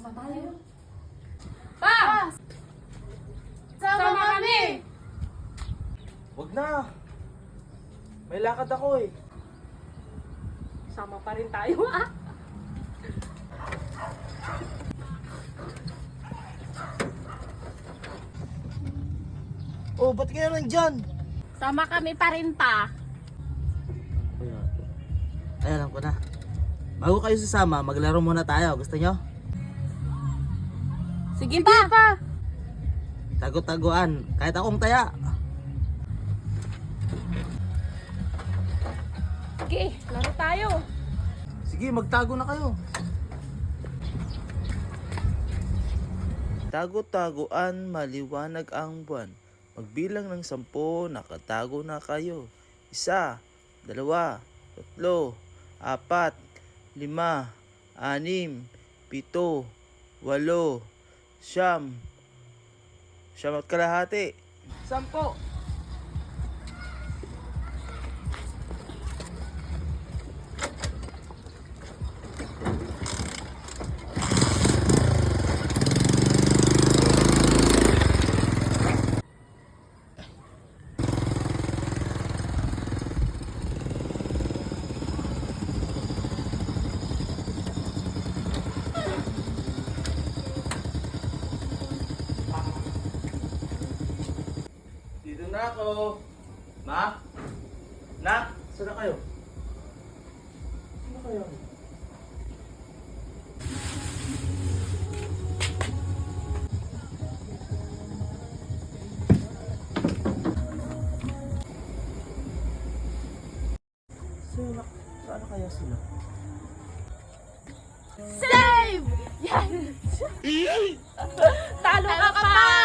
Sama tayo. Pa! Sama kami! Wag na. May lakad ako eh. Sama pa rin tayo, ah! Oh, ba't kayo nandyan? Sama kami pa rin, pa! Ay, alam ko na. Bago kayo sasama, maglaro muna tayo. Gusto nyo? Sige, pa! Tago-taguan. Kahit akong taya. Sige, laro tayo! Sige, magtago na kayo. Tago-taguan, maliwanag ang buwan. Magbilang ng 10, nakatago na kayo. 1, 2, 3, 4, 5, 6, 7, 8, 9, 10 at kalahati. 10. Dito na ako. Ma? Nak? Saan na kayo? Saan na kayo? Saan na kaya sila? Save! Yan! Talo ka pa!